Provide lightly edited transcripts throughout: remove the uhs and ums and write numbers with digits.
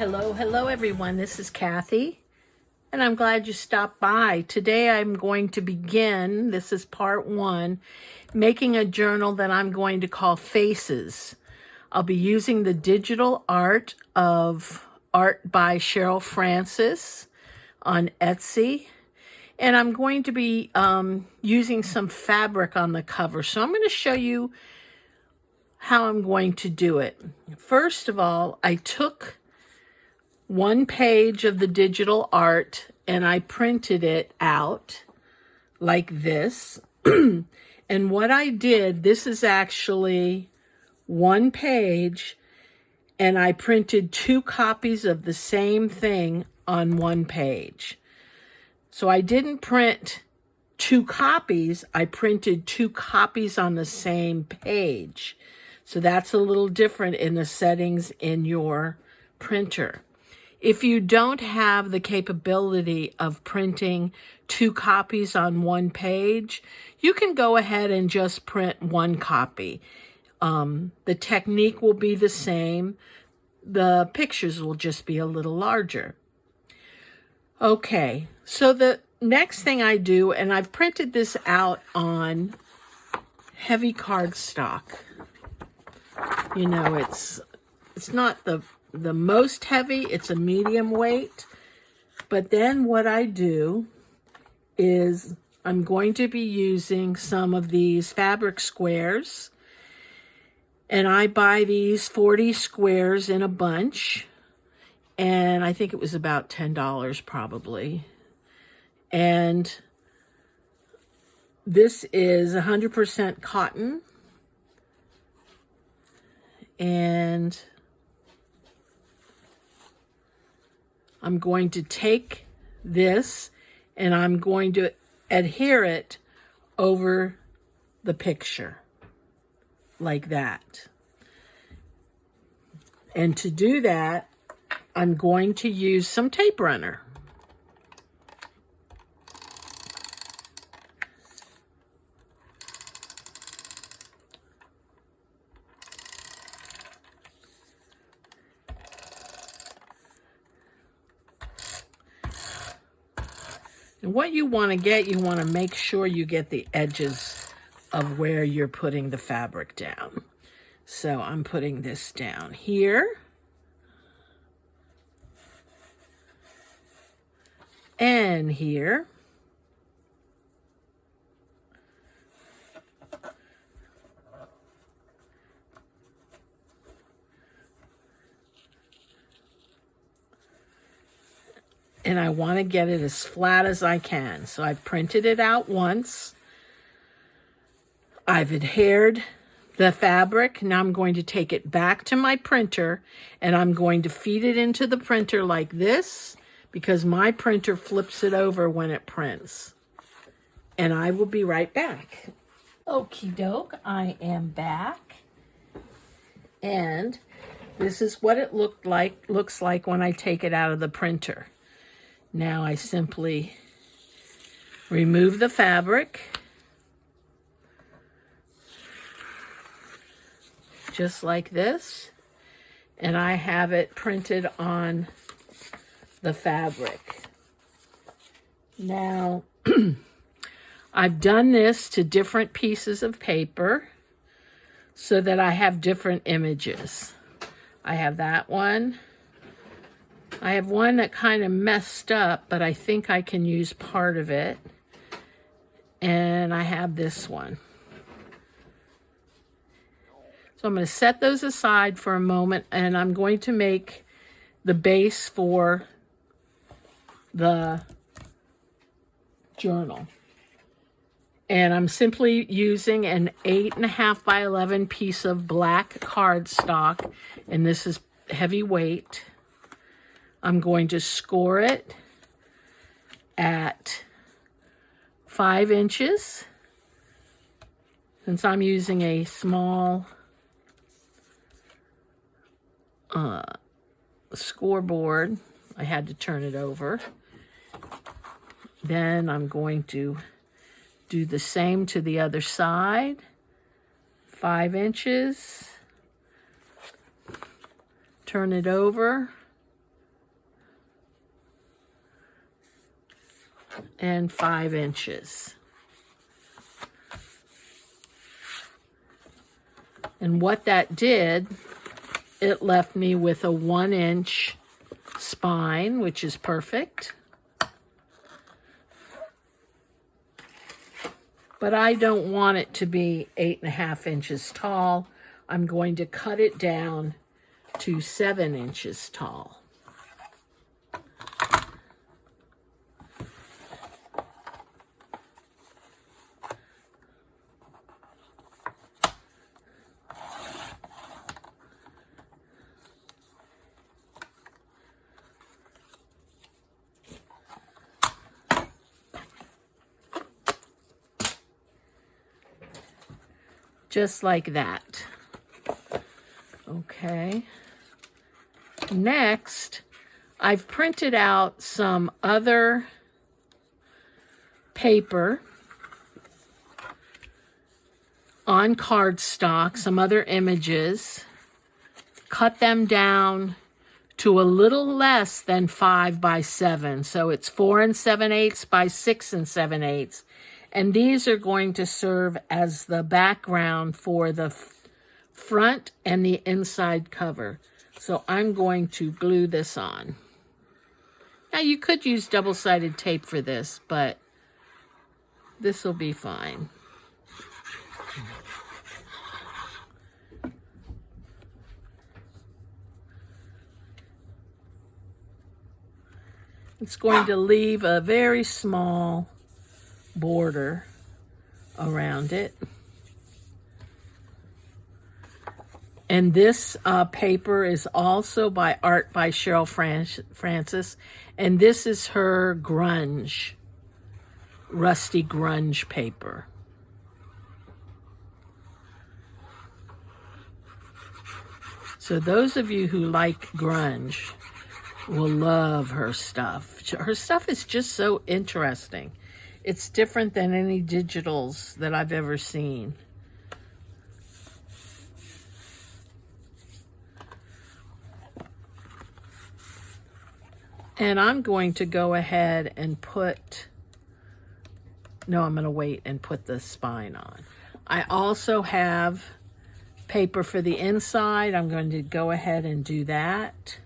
Hello everyone. This is Kathy, and I'm glad you stopped by. Today I'm going to begin, this is part one, making a journal that I'm going to call Faces. I'll be using the digital art of Art by Cheryl Francis on Etsy, and I'm going to be using some fabric on the cover. So I'm going to show you how I'm going to do it. First of all, I took one page of the digital art and I printed it out like this. And what I did, this is actually one page, and I printed two copies of the same thing on one page. So I didn't print two copies, I printed two copies on the same page. So that's a little different in the settings in your printer. If you don't have the capability of printing two copies on one page, you can go ahead and just print one copy. The technique will be the same. The pictures will just be a little larger. Okay, so the next thing I do, and I've printed this out on heavy cardstock. You know, it's not the most heavy, it's a medium weight. But then what I do is I'm going to be using some of these fabric squares, and I buy these 40 squares in a bunch, and I think it was about $10 probably. And this is 100% cotton, and I'm going to take this and I'm going to adhere it over the picture like that. And to do that, I'm going to use some tape runner. And what you want to make sure you get the edges of where you're putting the fabric down. So I'm putting this down here. And here. And I want to get it as flat as I can. So I've printed it out once. I've adhered the fabric. Now I'm going to take it back to my printer, and I'm going to feed it into the printer like this, because my printer flips it over when it prints. And I will be right back. Okie doke, I am back. And this is what it looks like when I take it out of the printer. Now I simply remove the fabric, just like this, and I have it printed on the fabric. Now, I've done this to different pieces of paper so that I have different images. I have that one. I have one that kind of messed up, but I think I can use part of it. And I have this one. So I'm going to set those aside for a moment, and I'm going to make the base for the journal. And I'm simply using an 8.5 by 11 piece of black cardstock, and this is heavy weight. I'm going to score it at 5 inches. Since I'm using a small scoreboard, I had to turn it over. Then I'm going to do the same to the other side. 5 inches. Turn it over. and 5 inches. And what that did, it left me with a 1-inch spine, which is perfect. But I don't want it to be 8.5 inches tall. I'm going to cut it down to 7 inches tall. Just like that. Okay. Next, I've printed out some other paper on cardstock, some other images, cut them down to a little less than 5 by 7. So it's 4 7/8 by 6 7/8. And these are going to serve as the background for the front and the inside cover. So I'm going to glue this on. Now you could use double-sided tape for this, but this will be fine. It's going to leave a very small border around it. And this paper is also by Art by Cheryl Francis. And this is her grunge, rusty grunge paper. So those of you who like grunge will love her stuff. Her stuff is just so interesting. It's different than any digitals that I've ever seen. And I'm going to go ahead and put, no, I'm going to wait and put the spine on. I also have paper for the inside. I'm going to go ahead and do that.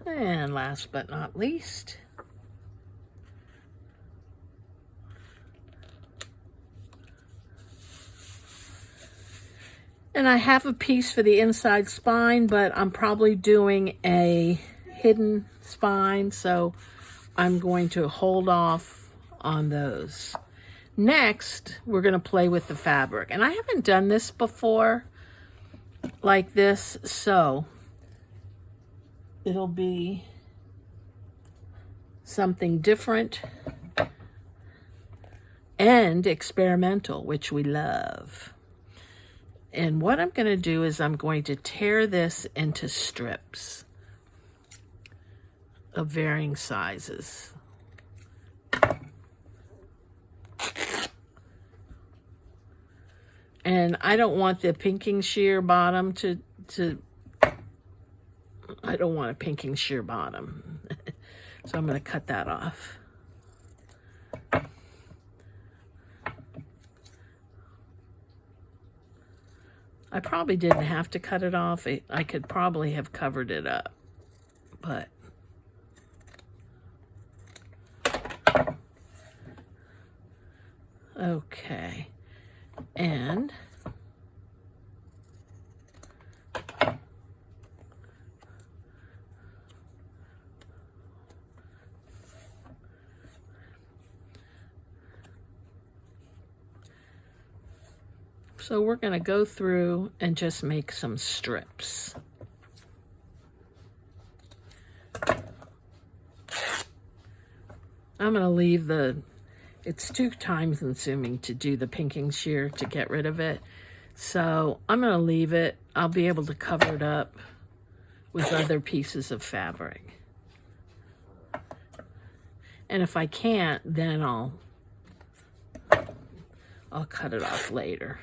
And last but not least, and I have a piece for the inside spine, but I'm probably doing a hidden spine, so I'm going to hold off on those. Next, we're going to play with the fabric. And I haven't done this before like this, so it'll be something different and experimental, which we love. And what I'm going to do is I'm going to tear this into strips of varying sizes. And I don't want the pinking sheer bottom I don't want a pinking sheer bottom. So I'm going to cut that off. I probably didn't have to cut it off. I could probably have covered it up, but okay. And So we're going to go through and just make some strips. I'm going to leave it's too time consuming to do the pinking shear to get rid of it. So I'm going to leave it. I'll be able to cover it up with other pieces of fabric. And if I can't, then I'll cut it off later.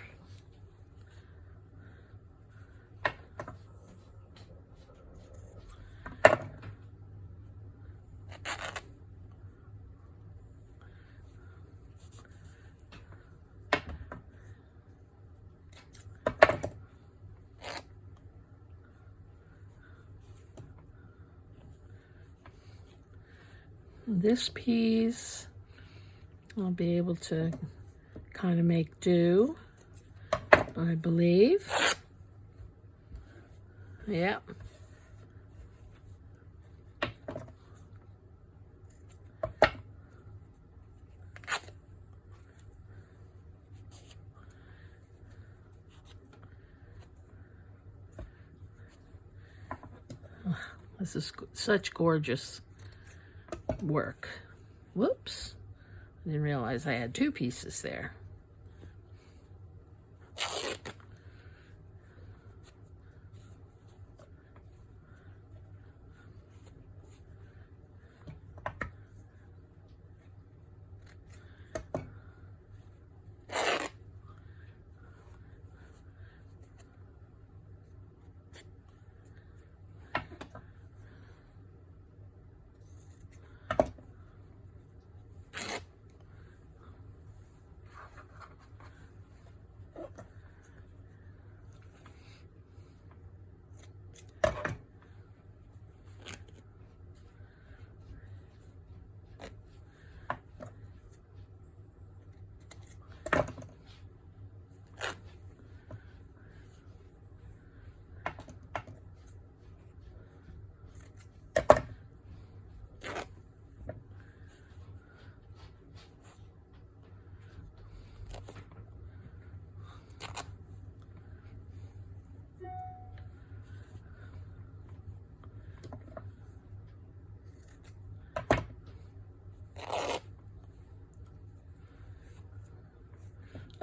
This piece, I'll be able to kind of make do, I believe. Yep. This is such gorgeous work. Whoops. I didn't realize I had two pieces there.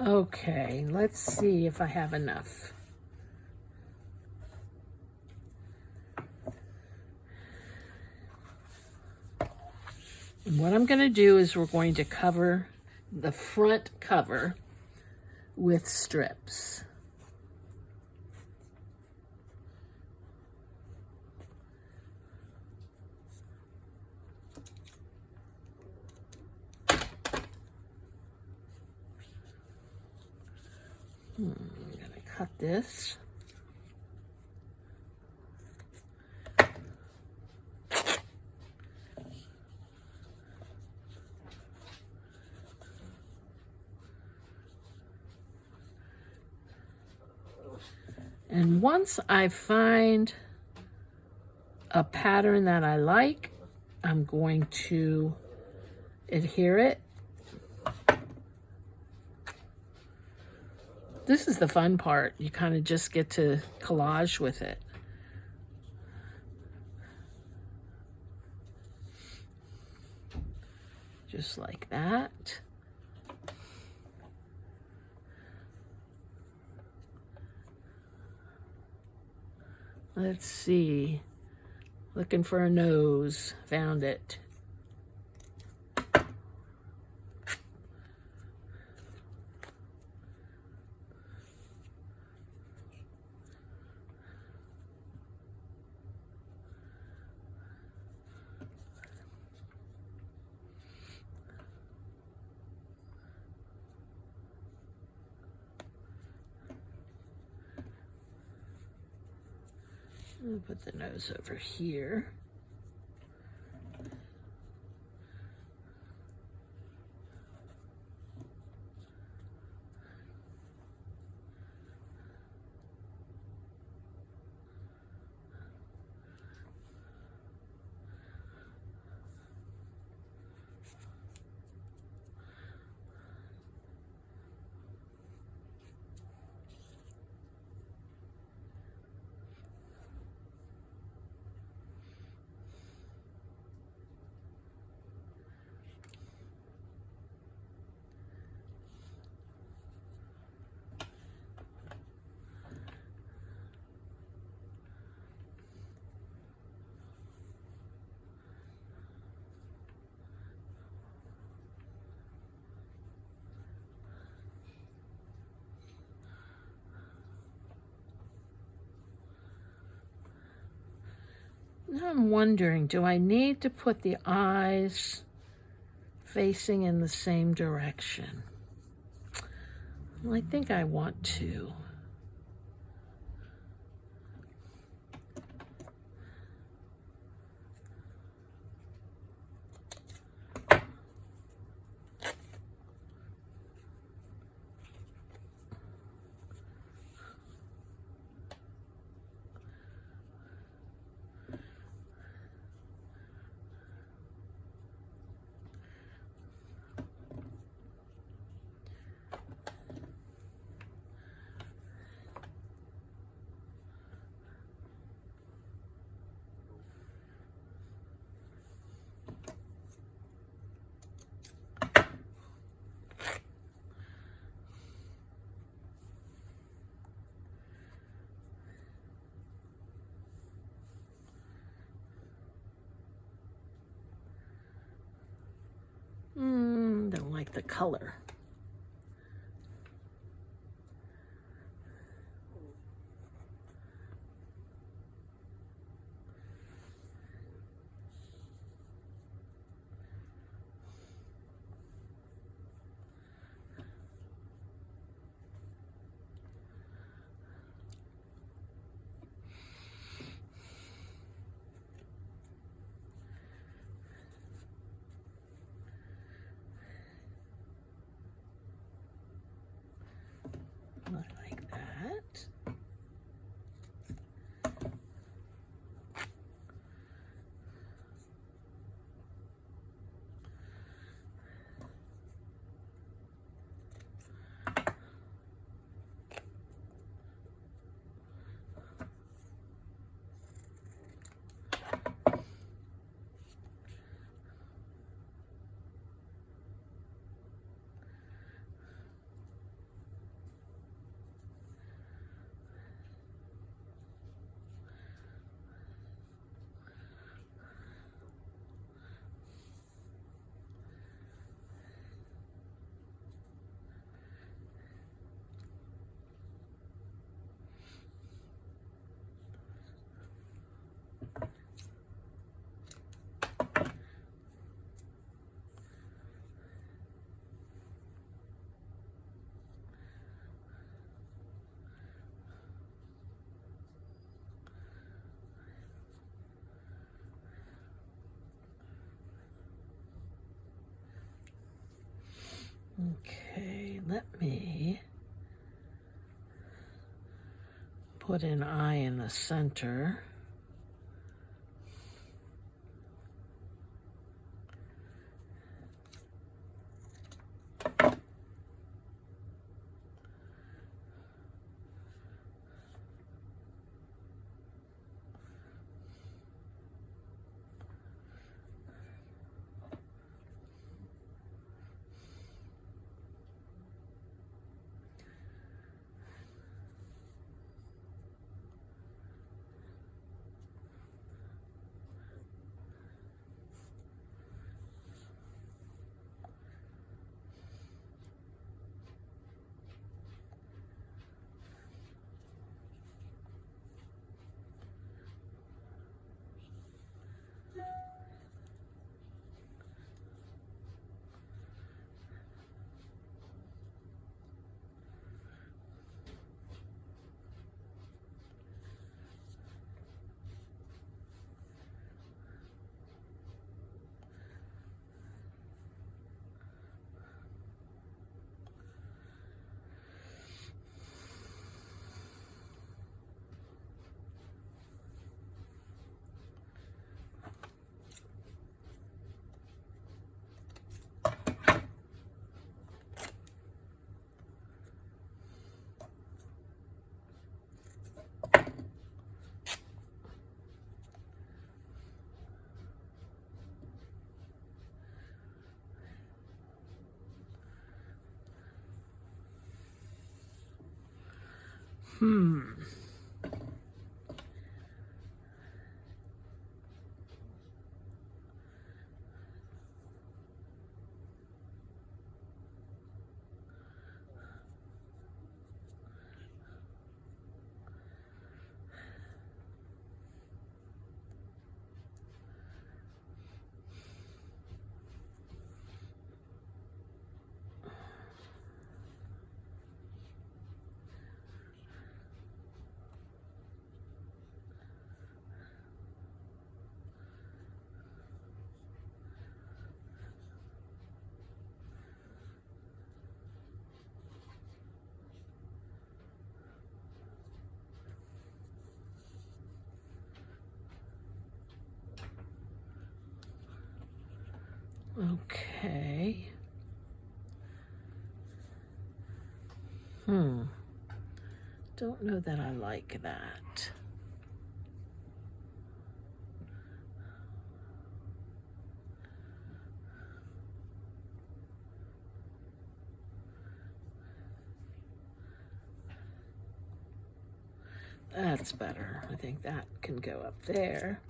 Okay, let's see if I have enough. And what I'm going to do is we're going to cover the front cover with strips. I'm going to cut this. And once I find a pattern that I like, I'm going to adhere it. This is the fun part. You kind of just get to collage with it. Just like that. Let's see. Looking for a nose. Found it. I'll put the nose over here. Now I'm wondering, do I need to put the eyes facing in the same direction? Well, I think I want to. Don't like the color. I like that. Okay, let me put an eye in the center. Okay. Don't know that I like that. That's better. I think that can go up there.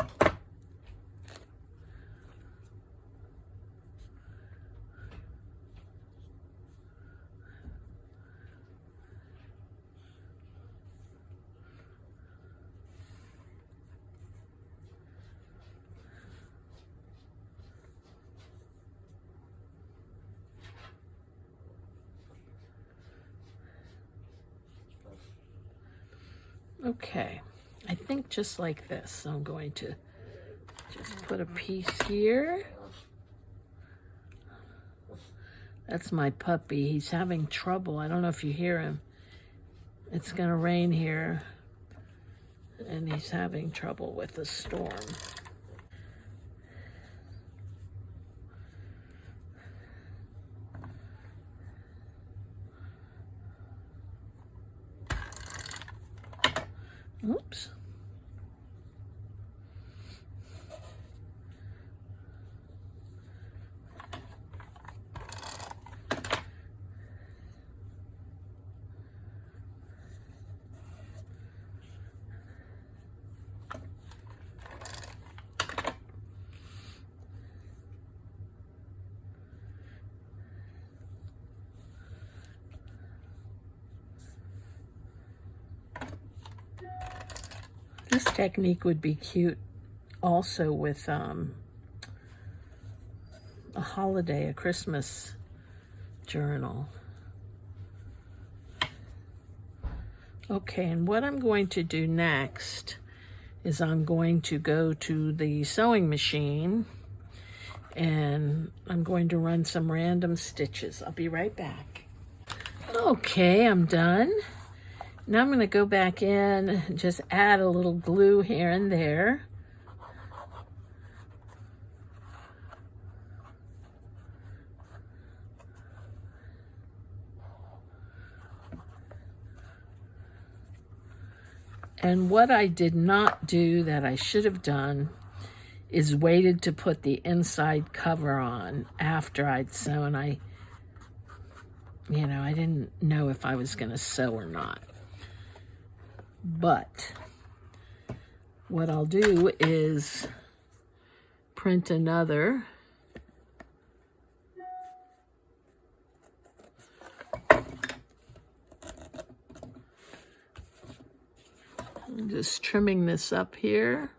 Okay, I think just like this. So I'm going to just put a piece here. That's my puppy. He's having trouble. I don't know if you hear him. It's gonna rain here, and he's having trouble with the storm. Oops. This technique would be cute also with a holiday, a Christmas journal. Okay, and what I'm going to do next is I'm going to go to the sewing machine and I'm going to run some random stitches. I'll be right back. Okay, I'm done. Now I'm going to go back in and just add a little glue here and there. And what I did not do that I should have done is waited to put the inside cover on after I'd sewn. I didn't know if I was going to sew or not. But what I'll do is print another. I'm just trimming this up here.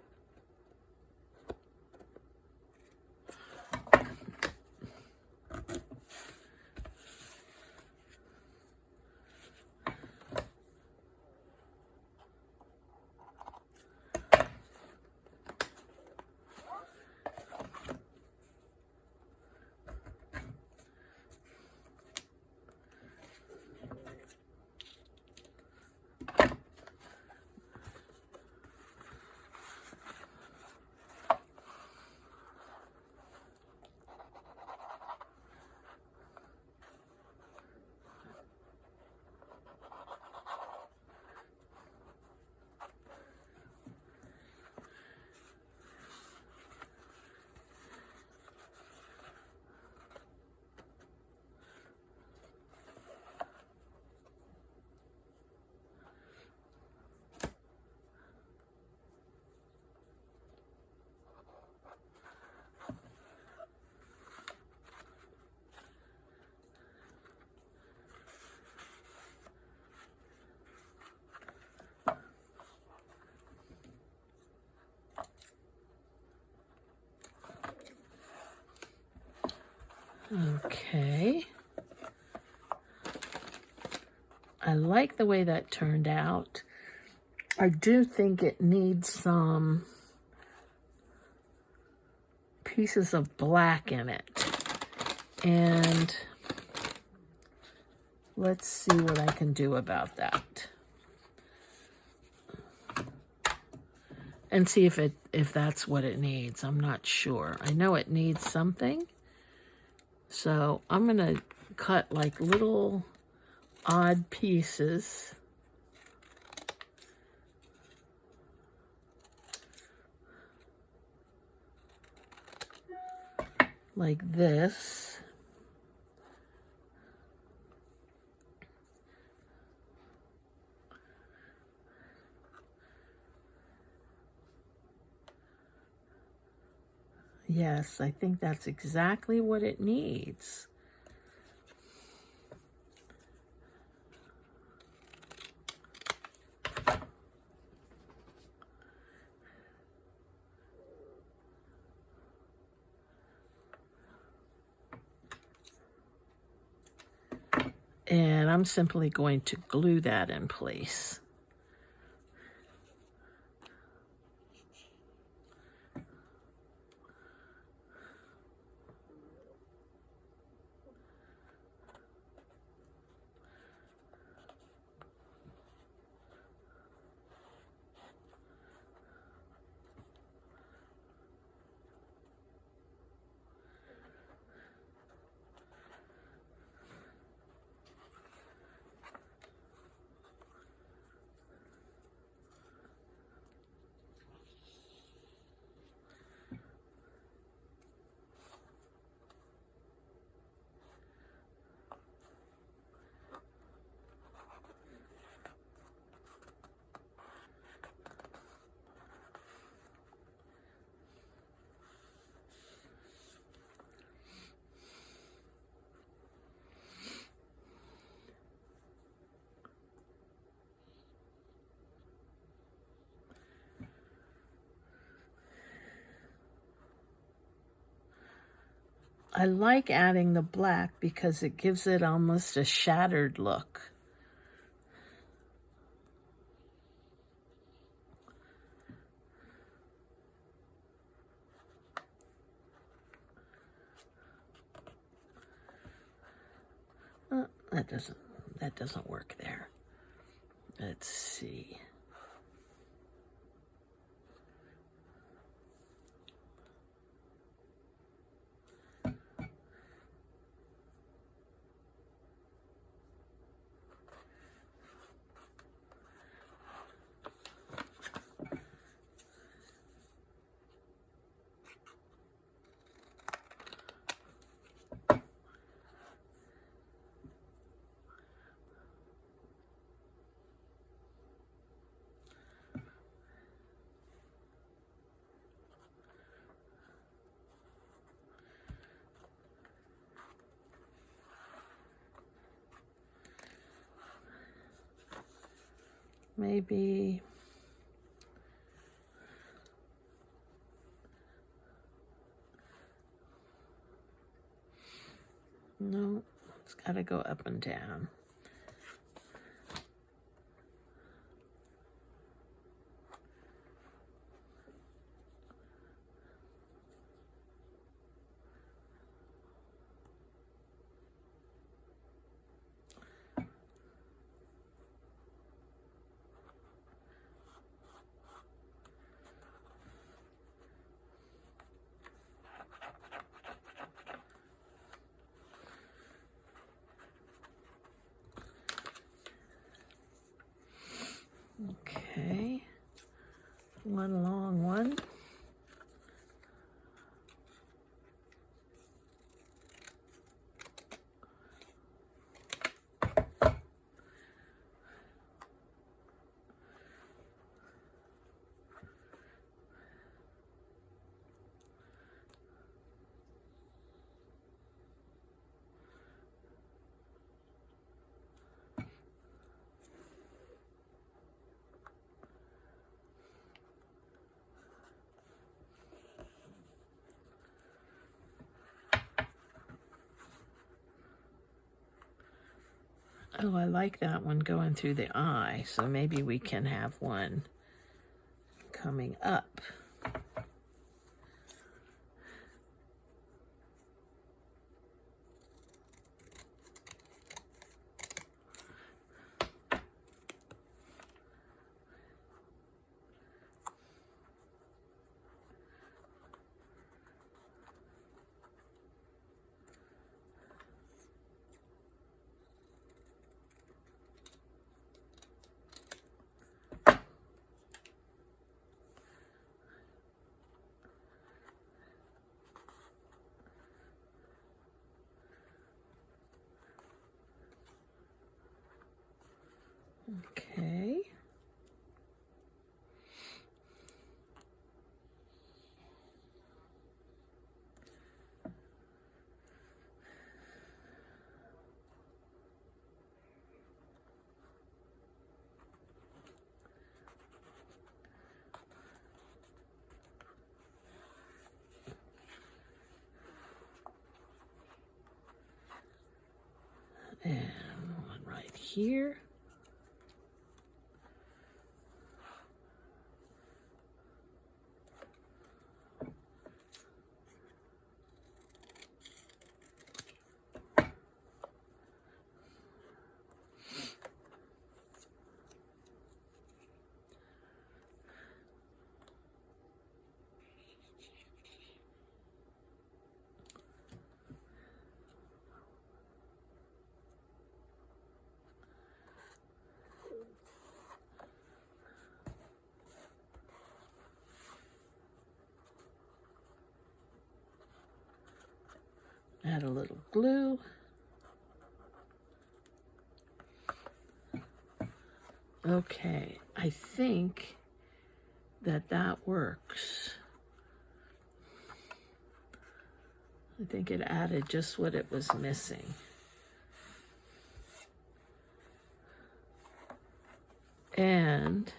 Okay. I like the way that turned out. I do think it needs some pieces of black in it. And let's see what I can do about that. And see if that's what it needs. I'm not sure. I know it needs something. So I'm going to cut like little odd pieces. Like this. Yes, I think that's exactly what it needs. And I'm simply going to glue that in place. I like adding the black because it gives it almost a shattered look. That doesn't work there. Let's see. Maybe no, it's got to go up and down. Okay, one long one. Oh, I like that one going through the eye, so maybe we can have one coming up. Okay. And one right here. Add a little glue. Okay, I think that works. I think it added just what it was missing. And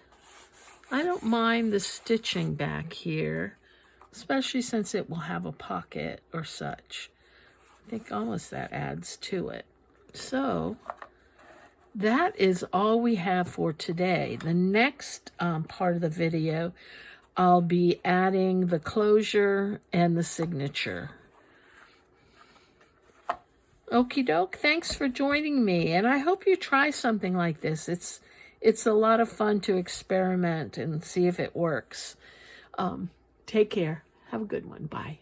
I don't mind the stitching back here, especially since it will have a pocket or such. I think almost that adds to it. So that is all we have for today. The next part of the video, I'll be adding the closure and the signature. Okie doke, thanks for joining me, and I hope you try something like this. It's a lot of fun to experiment and see if it works. Take care. Have a good one. Bye.